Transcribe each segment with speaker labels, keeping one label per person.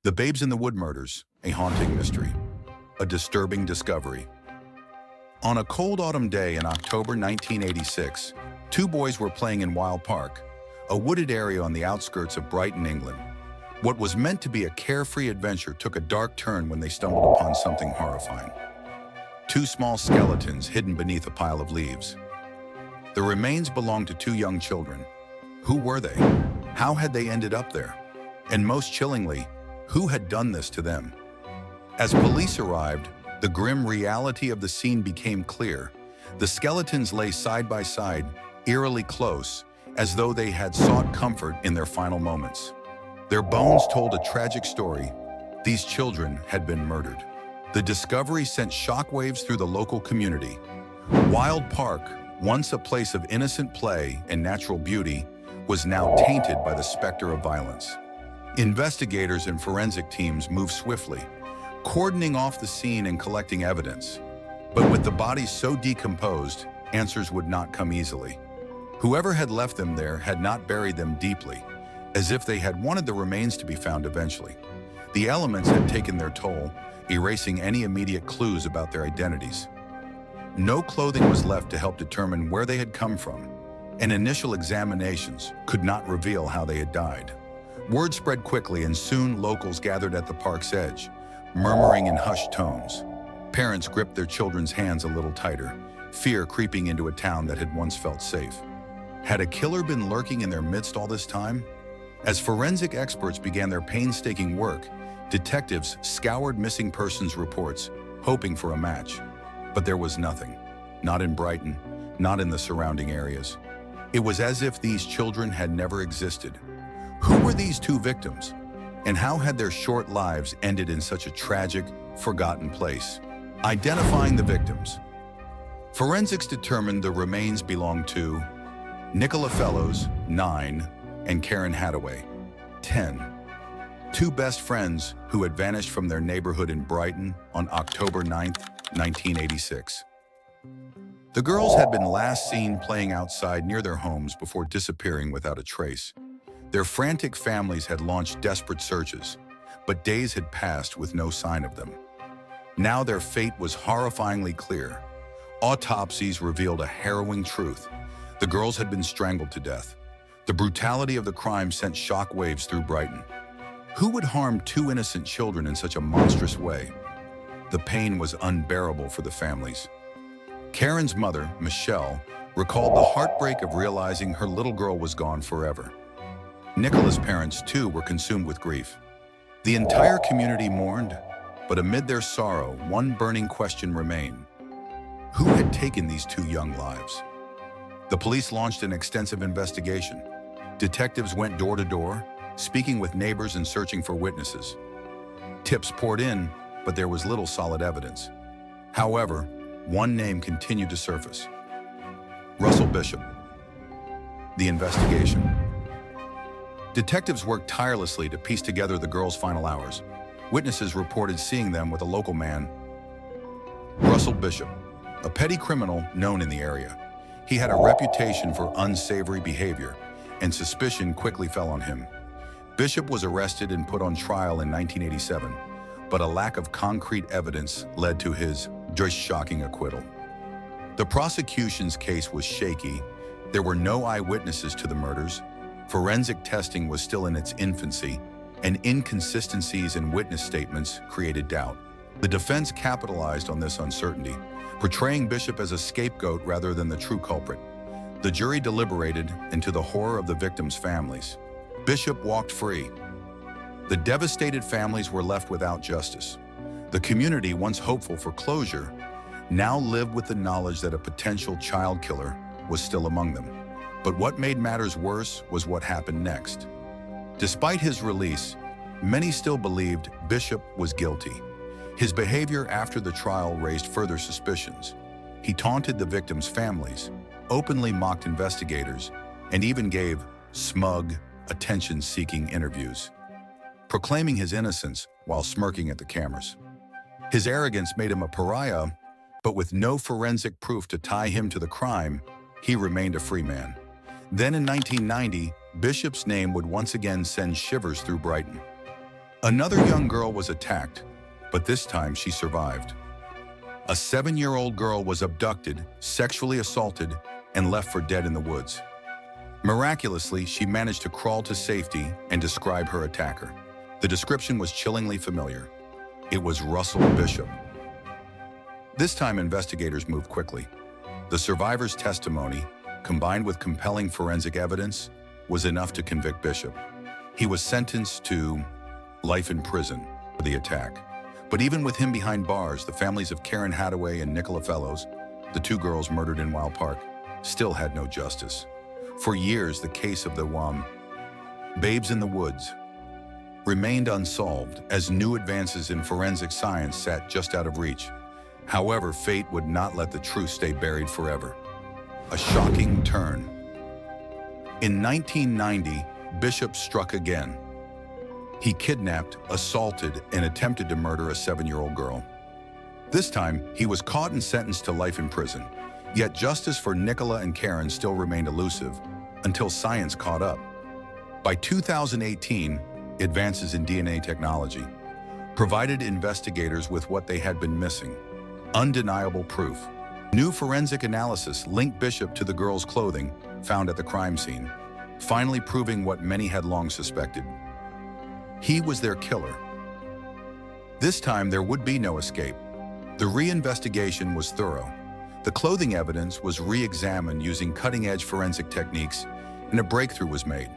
Speaker 1: The Babes in the Wood murders, a haunting mystery, a disturbing discovery. On a cold autumn day in October 1986, two boys were playing in Wild Park, a wooded area on the outskirts of Brighton, England. What was meant to be a carefree adventure took a dark turn when they stumbled upon something horrifying. Two small skeletons hidden beneath a pile of leaves. The remains belonged to two young children. Who were they? How had they ended up there? And most chillingly, who had done this to them? As police arrived, the grim reality of the scene became clear. The skeletons lay side by side, eerily close, as though they had sought comfort in their final moments. Their bones told a tragic story. These children had been murdered. The discovery sent shockwaves through the local community. Wild Park, once a place of innocent play and natural beauty, was now tainted by the specter of violence. Investigators and forensic teams moved swiftly, cordoning off the scene and collecting evidence. But with the bodies so decomposed, answers would not come easily. Whoever had left them there had not buried them deeply, as if they had wanted the remains to be found eventually. The elements had taken their toll, erasing any immediate clues about their identities. No clothing was left to help determine where they had come from, and initial examinations could not reveal how they had died. Word spread quickly, and soon locals gathered at the park's edge, murmuring in hushed tones. Parents gripped their children's hands a little tighter, fear creeping into a town that had once felt safe. Had a killer been lurking in their midst all this time? As forensic experts began their painstaking work, detectives scoured missing persons reports, hoping for a match. But there was nothing. Not in Brighton, not in the surrounding areas. It was as if these children had never existed. Who were these two victims? And how had their short lives ended in such a tragic, forgotten place? Identifying the victims. Forensics determined the remains belonged to Nicola Fellows, 9, and Karen Hadaway, 10. Two best friends who had vanished from their neighborhood in Brighton on October 9, 1986. The girls had been last seen playing outside near their homes before disappearing without a trace. Their frantic families had launched desperate searches, but days had passed with no sign of them. Now their fate was horrifyingly clear. Autopsies revealed a harrowing truth. The girls had been strangled to death. The brutality of the crime sent shockwaves through Brighton. Who would harm two innocent children in such a monstrous way? The pain was unbearable for the families. Karen's mother, Michelle, recalled the heartbreak of realizing her little girl was gone forever. Nicola's parents, too, were consumed with grief. The entire community mourned, but amid their sorrow, one burning question remained. Who had taken these two young lives? The police launched an extensive investigation. Detectives went door to door, speaking with neighbors and searching for witnesses. Tips poured in, but there was little solid evidence. However, one name continued to surface. Russell Bishop. The investigation. Detectives worked tirelessly to piece together the girls' final hours. Witnesses reported seeing them with a local man, Russell Bishop, a petty criminal known in the area. He had a reputation for unsavory behavior, and suspicion quickly fell on him. Bishop was arrested and put on trial in 1987, but a lack of concrete evidence led to his just shocking acquittal. The prosecution's case was shaky. There were no eyewitnesses to the murders. Forensic testing was still in its infancy, and inconsistencies in witness statements created doubt. The defense capitalized on this uncertainty, portraying Bishop as a scapegoat rather than the true culprit. The jury deliberated, and to the horror of the victims' families, Bishop walked free. The devastated families were left without justice. The community, once hopeful for closure, now lived with the knowledge that a potential child killer was still among them. But what made matters worse was what happened next. Despite his release, many still believed Bishop was guilty. His behavior after the trial raised further suspicions. He taunted the victims' families, openly mocked investigators, and even gave smug, attention-seeking interviews, proclaiming his innocence while smirking at the cameras. His arrogance made him a pariah, but with no forensic proof to tie him to the crime, he remained a free man. Then in 1990, Bishop's name would once again send shivers through Brighton. Another young girl was attacked, but this time she survived. A 7-year-old girl was abducted, sexually assaulted, and left for dead in the woods. Miraculously, she managed to crawl to safety and describe her attacker. The description was chillingly familiar. It was Russell Bishop. This time, investigators moved quickly. The survivor's testimony, combined with compelling forensic evidence, was enough to convict Bishop. He was sentenced to life in prison for the attack. But even with him behind bars, the families of Karen Hadaway and Nicola Fellows, the 2 girls murdered in Wild Park, still had no justice. For years, the case of the babes in the woods remained unsolved as new advances in forensic science sat just out of reach. However, fate would not let the truth stay buried forever. A shocking turn. In 1990, Bishop struck again. He kidnapped, assaulted, and attempted to murder a 7-year-old girl. This time, he was caught and sentenced to life in prison. Yet justice for Nicola and Karen still remained elusive until science caught up. By 2018, advances in DNA technology provided investigators with what they had been missing: undeniable proof. New forensic analysis linked Bishop to the girl's clothing found at the crime scene, finally proving what many had long suspected. He was their killer. This time, there would be no escape. The reinvestigation was thorough. The clothing evidence was re-examined using cutting-edge forensic techniques, and a breakthrough was made.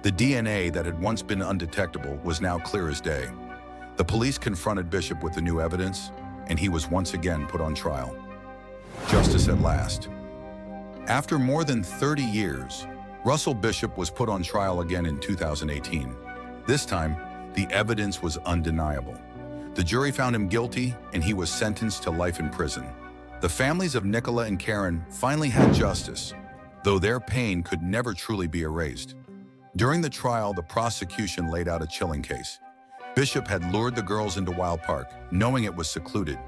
Speaker 1: The DNA that had once been undetectable was now clear as day. The police confronted Bishop with the new evidence, and he was once again put on trial. Justice at last. After more than 30 years, Russell Bishop was put on trial again in 2018. This time, the evidence was undeniable. The jury found him guilty, and he was sentenced to life in prison. The families of Nicola and Karen finally had justice, though their pain could never truly be erased. During the trial, the prosecution laid out a chilling case. Bishop had lured the girls into Wild Park, knowing it was secluded.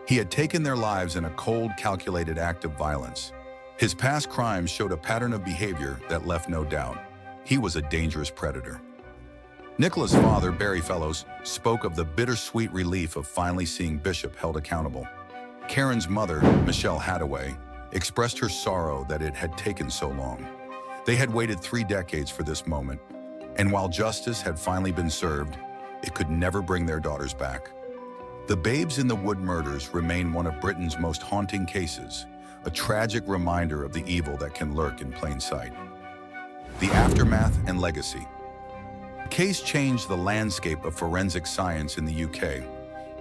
Speaker 1: He had taken their lives in a cold, calculated act of violence. His past crimes showed a pattern of behavior that left no doubt. He was a dangerous predator. Nicola's father, Barry Fellows, spoke of the bittersweet relief of finally seeing Bishop held accountable. Karen's mother, Michelle Hadaway, expressed her sorrow that it had taken so long. They had waited 3 decades for this moment, and while justice had finally been served, it could never bring their daughters back. The Babes in the Wood murders remain one of Britain's most haunting cases, a tragic reminder of the evil that can lurk in plain sight. The aftermath and legacy. The case changed the landscape of forensic science in the UK.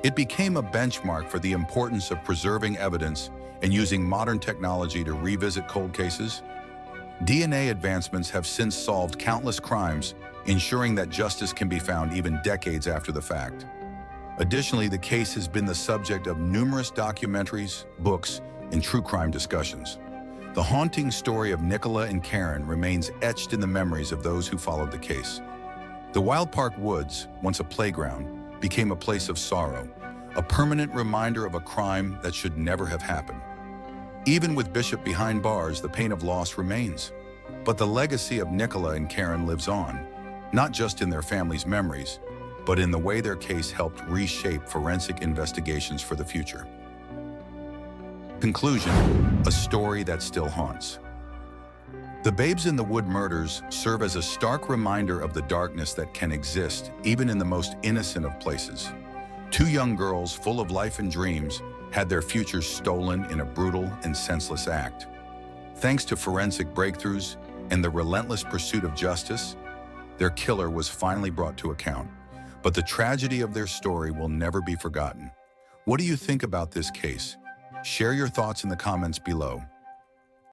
Speaker 1: It became a benchmark for the importance of preserving evidence and using modern technology to revisit cold cases. DNA advancements have since solved countless crimes, ensuring that justice can be found even decades after the fact. Additionally, the case has been the subject of numerous documentaries, books, and true crime discussions. The haunting story of Nicola and Karen remains etched in the memories of those who followed the case. The Wild Park Woods, once a playground, became a place of sorrow, a permanent reminder of a crime that should never have happened. Even with Bishop behind bars, the pain of loss remains. But the legacy of Nicola and Karen lives on, not just in their families' memories, but in the way their case helped reshape forensic investigations for the future. Conclusion: a story that still haunts. The Babes in the Wood murders serve as a stark reminder of the darkness that can exist even in the most innocent of places. 2 young girls full of life and dreams had their futures stolen in a brutal and senseless act. Thanks to forensic breakthroughs and the relentless pursuit of justice, their killer was finally brought to account. But the tragedy of their story will never be forgotten. What do you think about this case? Share your thoughts in the comments below.